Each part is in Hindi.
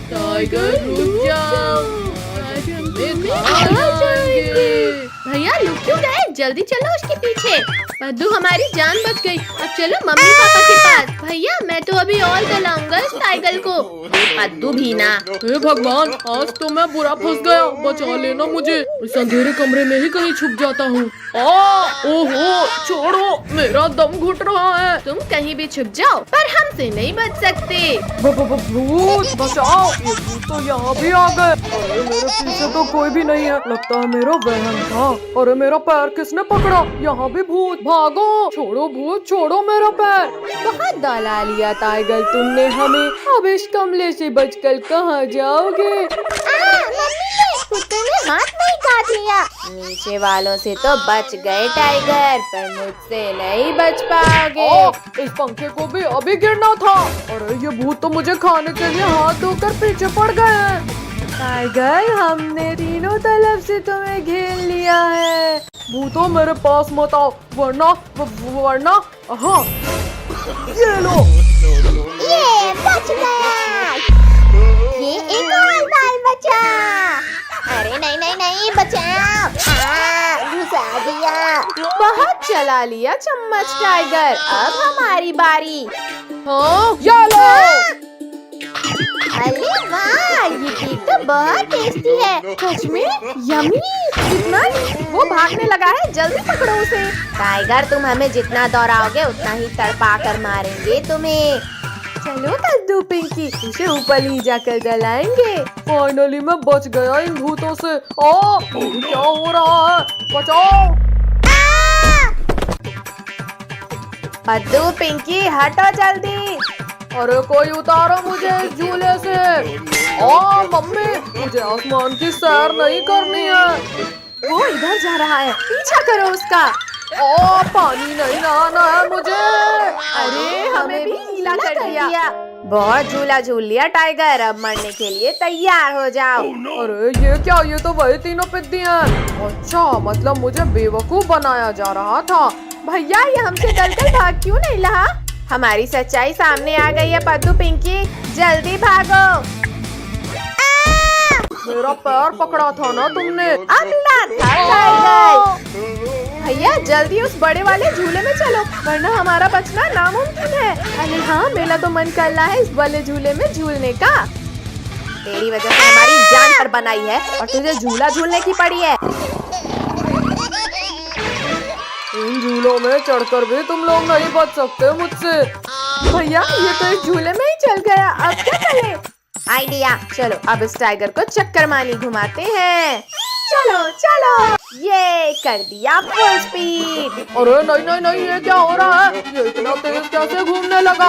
टाइगर रुक जाओ, आज हमें खा जाएंगे। भैया लुक क्यों गए? जल्दी चलो उसके पीछे। पद्दू हमारी जान बच गई। अब चलो मम्मी पापा के पास। भैया मैं तो अभी और जलाऊंगा इस टाइगर को। पद्दू भी ना। हे भगवान, आज तो मैं बुरा फंस गया, बचा लेना मुझे। इस अंधेरे कमरे में ही कहीं छुप जाता हूँ। ओहो, छोड़ो, मेरा दम घुट रहा है। तुम कहीं भी छुप जाओ, पर हमसे नहीं बच सकते। भूत बचाओ, ये भूत तो यहाँ भी आ गए। अरे मेरे पीछे तो कोई भी नहीं है, लगता है मेरा वहम था। अरे मेरा पैर किसने पकड़ा? यहाँ भी भूत, भागो, छोड़ो भूत, छोड़ो मेरा पैर। बहुत दौला लिया टाइगर तुमने हमें, अब इस कमरे से बचकर कहाँ जाओगे? कुत्ते ने हाथ नहीं काट लिया। नीचे वालों से तो बच गए टाइगर, पर मुझसे नहीं बच पाओगे। इस पंखे को भी अभी गिरना था। अरे ये भूत तो मुझे खाने के लिए हाथ धोकर पीछे पड़ गए हैं। टाइगर हमने तीनों तरफ से तुम्हें घेर लिया है। भूतों मेरे पास मत आओ, वरना हाँ, ये लो। ये बच गया। ये एक और बाल बचा। अरे नहीं बचाओ। घुसा दिया। बहुत चला लिया चम्मच टाइगर, अब हमारी बारी। हाँ, ये लो। अरे वाह, ये केक तो बहुत टेस्टी है। सच में यम्मी। कितना? वो भागने लगा है, जल्दी पकड़ो उसे। टाइगर तुम हमें जितना दौड़ाओगे उतना ही तड़पा कर मारेंगे तुम्हें। चलो कद्दू पिंकी, उसे ऊपर ही जाकर जलाएंगे। फाइनली मैं बच गया इन भूतों से। क्या हो रहा है? बचाओ। कद्दू पिंकी हटो जल्दी। अरे कोई उतारो मुझे इस झूले से। मम्मी, मुझे आसमान की सैर नहीं करनी है। वो इधर जा रहा है, पीछा करो उसका। पानी नहीं नहाना है मुझे। अरे हमें भी गीला कर दिया। बहुत झूला झूल लिया टाइगर, अब मरने के लिए तैयार हो जाओ। अरे ये क्या? ये तो वही तीनों पिद्दी हैं। अच्छा, मतलब मुझे बेवकूफ बनाया जा रहा था। भैया ये हमसे डरकर भाग क्यों नहीं रहा? हमारी सच्चाई सामने आ गई है पद्दू पिंकी, जल्दी भागो। मेरा पैर पकड़ा था ना तुमने। अगला था टाइगर। भैया जल्दी उस बड़े वाले झूले में चलो, वरना हमारा बचना नामुमकिन है। अरे हाँ, मेरा तो मन कर रहा है इस वाले झूले में झूलने का। तेरी वजह से हमारी जान पर बनाई है और तुझे झूला झूलने की पड़ी है। इन झूलों में चढ़कर भी तुम लोग नहीं बच सकते मुझसे। भैया ये तो इस झूले में ही चल गया, अब क्या करें? आइडिया, चलो अब इस टाइगर को चक्कर मानी घुमाते हैं। चलो ये कर दिया फुल स्पीड। अरे नहीं, ये क्या हो रहा है? ये इतना तेज कैसे घूमने लगा?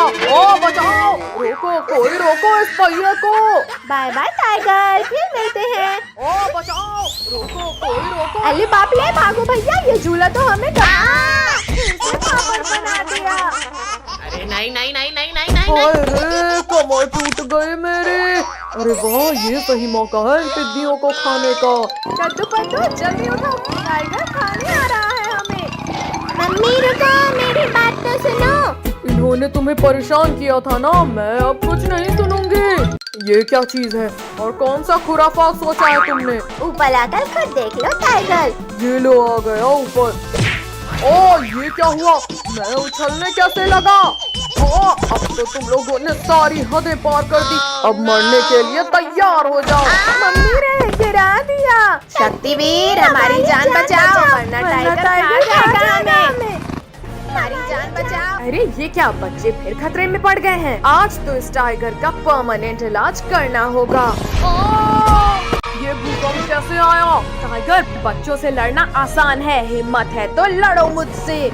बचाओ, रोको, कोई रोको इस पहिए को। बाय बाय टाइगर, फिर मिलते हैं। बचाओ, रोको, कोई रोको। अरे बाप रे, भागो भैया, ये झूला तो हमें पापड़ बना दिया। अरे नहीं। अरे कमर टूट गई मेरे। अरे वाह, ये सही मौका है इन टिड्डियों को खाने का। कद्दू पद्दू जल्दी उठो, टाइगर खाने आ रहा है हमें। मम्मी रुको, मेरी बात तो सुनो। इन्होंने तुम्हें परेशान किया था ना, मैं अब कुछ नहीं सुनूंगी। ये क्या चीज है और कौन सा खुराफात सोचा है तुमने? ऊपर आकर खुद देख लो टाइगर। ये लो, आ गया ऊपर। ये क्या हुआ? मैं उछलने कैसे लगा? अब तो तुम लोगों ने सारी हदें पार कर दी। अब मरने के लिए तैयार हो जाओ। मम्मी ने गिरा दिया। शक्तिवीर हमारी जान बचाओ, वरना टाइगर खा जाएगा हमें। हमारी जान बचाओ। अरे ये क्या, बच्चे फिर खतरे में पड़ गए हैं। आज तो इस टाइगर का परमानेंट इलाज करना होगा। ये भूकंप कैसे आया? टाइगर, बच्चों से लड़ना आसान है, हिम्मत है तो लड़ो मुझसे।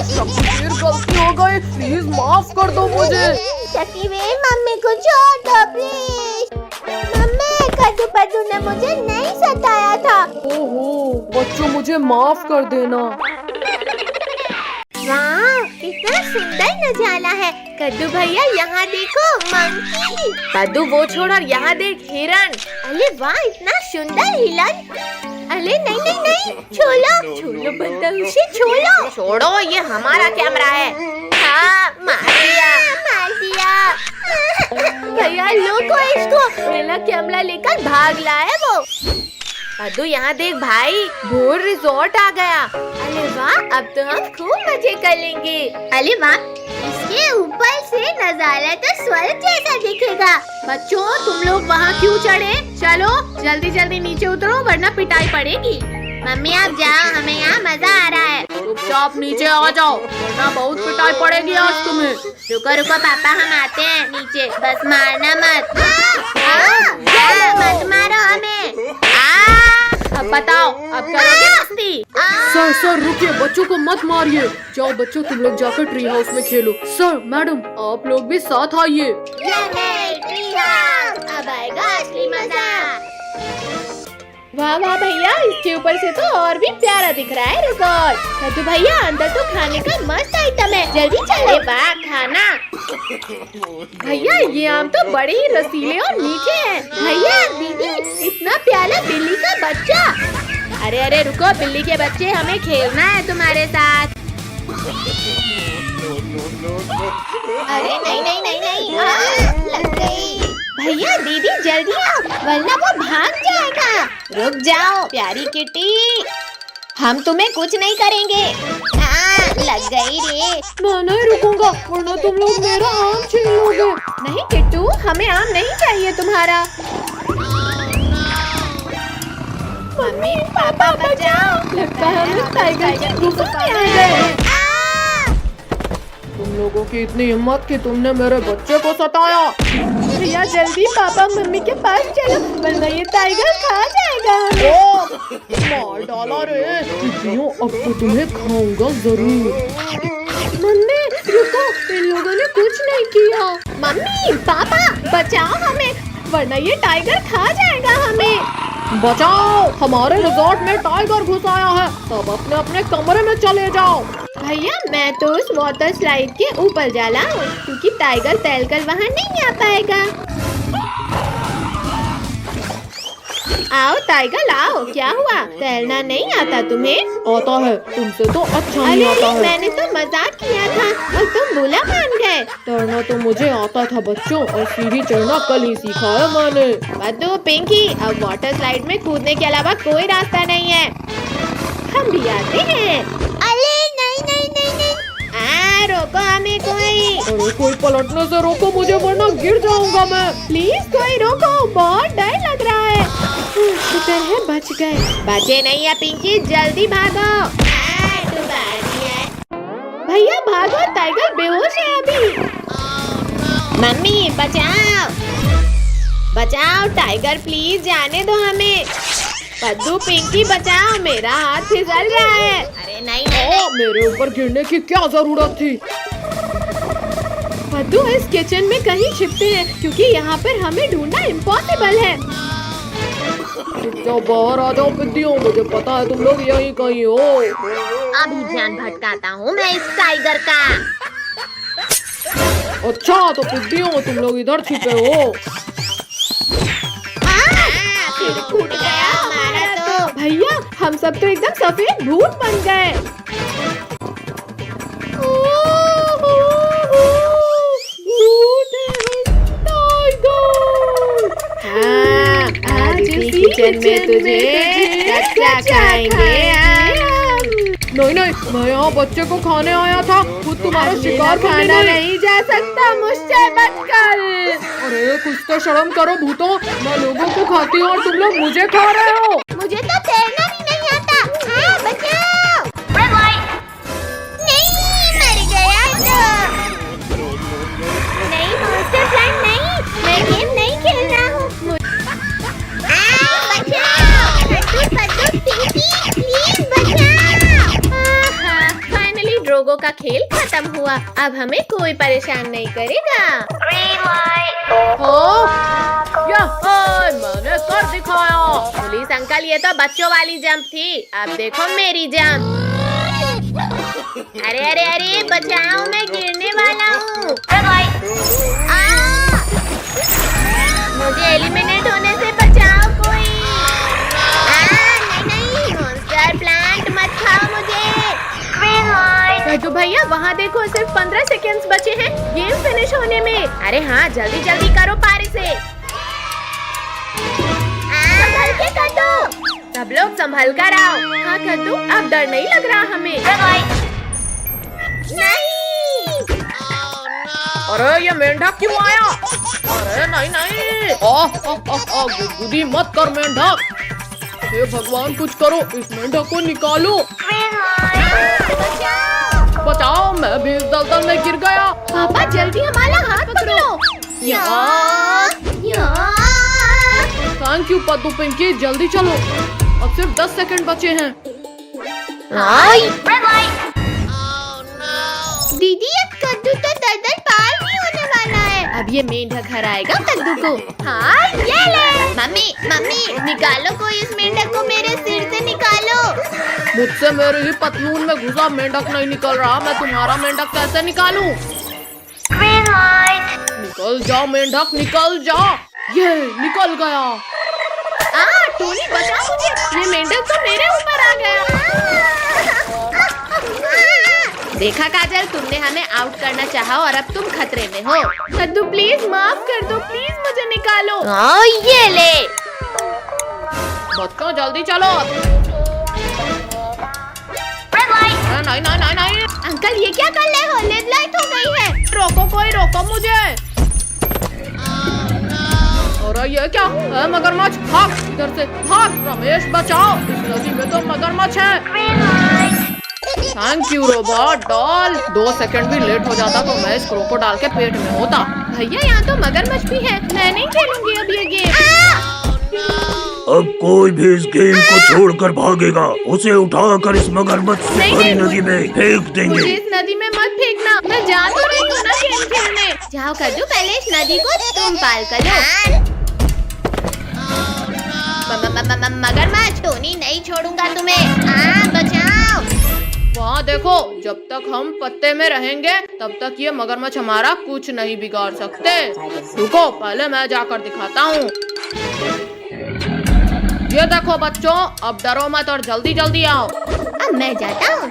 शक्तिवीर, गलती हो गई, प्लीज माफ कर दो मुझे। शक्तिवीर मम्मी को छोड़ दो प्लीज। मम्मी, कद्दू पद्दू ने मुझे नहीं सताया था। ओहो बच्चों, मुझे माफ कर देना। वाह, कितना सुंदर नजारा है। कद्दू भैया यहाँ देखो, मंकी। कद्दू वो छोड़ और यहाँ देख, हिरन। अरे वाह, इतना सुंदर हिरन। अरे नहीं, छोड़ो बदतमीजी, छोड़ो, ये हमारा कैमरा है। हाँ, मार दिया। लोगो इसको मेरा कैमरा लेकर भाग लाया वो। पद्दू यहाँ देख भाई, भोर रिजॉर्ट आ गया। अरे वाह, अब तो हम खूब मजे कर लेंगे। अरे वाह, इसके ऊपर से नजारा तो स्वर्ग जैसा दिखेगा। बच्चों तुम लोग वहाँ क्यों चढ़े? चलो जल्दी जल्दी नीचे उतरो वरना पिटाई पड़ेगी। मम्मी आप जाओ, हमें यहाँ मजा आ रहा है। चुपचाप नीचे आ जाओ वरना बहुत पिटाई पड़ेगी आज तुम्हें। रुको रुको पापा, हम आते हैं नीचे, बस मारना मत। मत मारो हमें। अब बताओ अब करोगे मस्ती? सर सर रुकिए, बच्चों को मत मारिए। जाओ बच्चों तुम लोग जाकर ट्री हाउस में खेलो। सर मैडम आप लोग भी साथ आइए। ट्री हाउस, अब आएगा असली मजा। वाह वाह भैया, इसके ऊपर से तो और भी प्यारा दिख रहा है रिजॉर्ट। तो भैया अंदर तो खाने का मस्त आइटम है, जल्दी चलो। वाह खाना। भैया ये आम तो बड़े ही रसीले और मीठे हैं। भैया दीदी इतना प्यारा बिल्ली का बच्चा। अरे अरे रुको बिल्ली के बच्चे, हमें खेलना है तुम्हारे साथ। अरे नहीं नहीं नहीं नहीं, लग गई। भैया दीदी जल्दी आओ वरना वो भाग जाएगा। रुक जाओ प्यारी किटी, हम तुम्हें कुछ नहीं करेंगे। लग गई रे। मैं नहीं रुकूंगा वरना तुम लोग मेरा आम छीन लोगे। नहीं किट्टू, हमें आम नहीं चाहिए तुम्हारा। मम्मी पापा बचाओ, लगता है हम इस टाइगर की गुफा में आ गए। तुम लोगों की इतनी हिम्मत कि तुमने मेरे बच्चे को सताया। भैया जल्दी पापा मम्मी के पास चलो वरना ये टाइगर खा जाएगा। मार डाला रे। बिटियों अब तो तुम्हें खाऊंगा जरूर। मम्मी रुको, इन लोगों ने कुछ नहीं किया। मम्मी पापा बचाओ हमें वरना ये टाइगर खा जाएगा हमें। बचाओ, हमारे रिजॉर्ट में टाइगर घुस आया है। सब अपने अपने कमरे में चले जाओ। भैया मैं तो उस वाटर स्लाइड के ऊपर जा रहा हूँ क्योंकि टाइगर तैरकर वहाँ नहीं आ पाएगा। आओ टाइगर आओ, क्या हुआ? तैरना नहीं आता तुम्हें? आता है, तुमसे तो अच्छा नहीं आता है। मैंने तो मजाक किया था और तुम बुला मान गए। तैरना तो मुझे आता था बच्चों, और सीढ़ी चढ़ना कल ही सीखा है मैंने। बद्दू पिंकी, अब वाटर स्लाइड में कूदने के अलावा कोई रास्ता नहीं है, हम भी आते हैं। अरे नहीं नहीं नहीं नहीं, रोको हमें कोई। अरे कोई पलटने से रोको मुझे वरना गिर जाऊंगा मैं। प्लीज कोई रोको, बहुत डर लग रहा है। शुक्र है बच गए। बचे नहीं है पिंकी, जल्दी भागो। भैया भागो, टाइगर बेहोश है अभी। मम्मी बचाओ बचाओ, टाइगर प्लीज जाने दो हमें। पद्दू पिंकी बचाओ, मेरा हाथ फिसल रहा है। अरे नहीं नहीं, मेरे ऊपर गिरने की क्या जरूरत थी? पद्दू इस किचन में कहीं छिपते हैं क्योंकि यहाँ पर हमें ढूंढना इम्पॉसिबल है। जाओ बाहर आ जाओ पिद्दियों, मुझे पता है तुम लोग यहीं कहीं हो। अभी ध्यान भटकाता हूँ मैं इस टाइगर का। अच्छा तो पिद्दियों तुम लोग इधर छिपे हो। फूट गया हमारा तो। भैया हम सब तो एकदम सफेद भूत बन गए। आज इसी किचन में तुझे कच्चा खाएंगे। नहीं नहीं, मैं यहाँ बच्चे को खाने आया था, खुद तुम्हारा शिकार खाना नहीं जा सकता मुझसे बचकर। अरे कुछ तो शर्म करो भूतों, मैं लोगों को खाती हूँ और तुम लोग मुझे खा रहे हो। मुझे तो तैरना भी नहीं आता। बचाओ। नहीं मर गया तो। नहीं मॉन्स्टर प्लांट नहीं, मैं गेम नहीं खेल रहा हूँ। फाइनली ड्रोगो का खेल खत्म हुआ, अब हमें कोई परेशान नहीं करेगा। मैंने कर दिखाया। पुलिस अंकल ये तो बच्चों वाली जंप थी, अब देखो मेरी जंप। अरे अरे अरे बचाओ, मैं गिरने वाला हूँ। मुझे एलिमिनेट होने से बचाओ कोई। नहीं नहीं, मॉन्स्टर प्लांट मत खाओ मुझे। तो भैया वहाँ देखो, सिर्फ 15 सेकेंड्स बचे हैं गेम फिनिश होने में। अरे हाँ जल्दी जल्दी करो पारिस से। संभल के कद्दू, सब लोग संभल कर आओ। हाँ कद्दू, अब डर नहीं लग रहा हमें। नहीं। अरे ये मेंढक क्यों आया? अरे नहीं नहीं, गुदगुदी मत कर मेंढक। हे भगवान कुछ करो, इस मेंढक को निकालो। बचाओ, मैं भी इस दलदल में गिर गया। पापा जल्दी हमारा हाथ पकड़ो। थैंक यू पद्दू पिंकी, जल्दी चलो, अब सिर्फ 10 सेकंड बचे हैं। दीदी अब कद्दू तो दलदल पार नहीं होने वाला है। अब ये मेंढक हराएगा कद्दू को। हाँ ये ले। मम्मी मम्मी निकालो, कोई इस मेंढक को मेरे सिर से निकालो। मुझसे मेरे ही पतलून में घुसा मेंढक नहीं निकल रहा, मैं तुम्हारा मेंढक कैसे निकालूं? निकल जाओ मेंढक, निकल जाओ। ये निकल गया। टोनी बचाओ मुझे, ये मेंढक तो मेरे ऊपर आ गया। देखा काजल, तुमने हमें आउट करना चाहा और अब तुम खतरे में हो। कद्दू प्लीज माफ कर दो, प्लीज मुझे निकालो। ये ले। बच्चों जल्दी चलो। नहीं नहीं नहीं नहीं, अंकल ये क्या कर रहे हो? रेड लाइट हो गई है। रोको, कोई रोको मुझे। अरे ये क्या है? मगरमच्छ, भाग इधर से, भाग। रमेश बचाओ, इस नदी में तो मगरमच्छ है। Thank you robot doll, 2 second भी लेट हो जाता तो मैं इस क्रोकोडाइल के पेट में होता। भैया यहाँ तो मगरमच्छ भी है, मैं नहीं खेलूंगी अब ये गेम। अब कोई भी इस गेम को छोड़कर भागेगा, उसे उठाकर इस मगरमच्छ से भरी नदी में फेंक देंगे। मुझे इस नदी में मत फेंकना, मैं जा तो रही हूँ ना गेम खेलने। जाओ कद्दू, पहले इस नदी को तुम पाल कर लो। मगरमच्छ, टोनी नहीं छोड़ूंगा तुम्हें। बचाओ। वहाँ देखो, जब तक हम पत्ते में रहेंगे तब तक ये मगरमच्छ हमारा कुछ नहीं बिगाड़ सकते। रुको, पहले मैं जाकर दिखाता हूँ। ये देखो बच्चों, अब डरो मत और जल्दी जल्दी आओ। अब मैं जाता हूँ।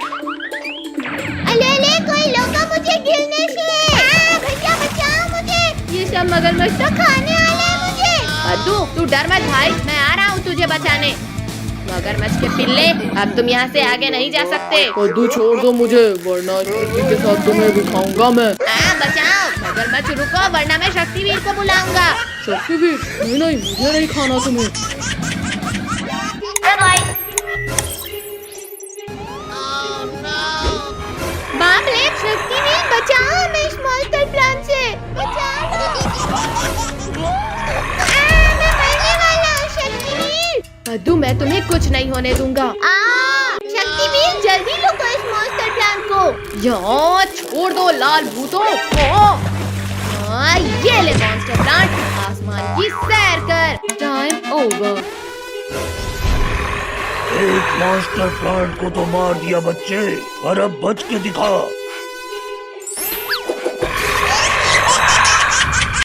अले कोई रोका मुझे गिरने से। भैया बचाओ मुझे, ये सब मगरमच्छ तो खाने वाले हैं मुझे। कद्दू तू डर मत भाई, मैं आ रहा हूँ तुझे बचाने। मगरमच्छ के पिल्ले, अब तुम यहाँ से आगे नहीं जा सकते। कद्दू छोड़ दो मुझे, वरना शक्ति के साथ तुम्हें भी खाऊंगा मैं। बचाओ मगरमच्छ, रुको वरना मैं शक्तिवीर को बुलाऊंगा। शक्तिवीर? नहीं नहीं, मुझे नहीं खाना तुम्हें। बाप रे, शक्तिवीर बचाओ हमें इस मॉन्स्टर प्लान से। बचाओ। मैं मरने वाला हूँ शक्तिवीर। कद्दू मैं तुम्हें कुछ नहीं होने दूंगा। शक्तिवीर जल्दी रोको इस मॉन्स्टर प्लान को। यहाँ छोड़ दो लाल भूतों। ये ले मॉन्स्टर प्लांट, आसमान की सैर कर। Time over. एक मॉन्स्टर प्लांट को तो मार दिया बच्चे, पर अब बच के दिखा।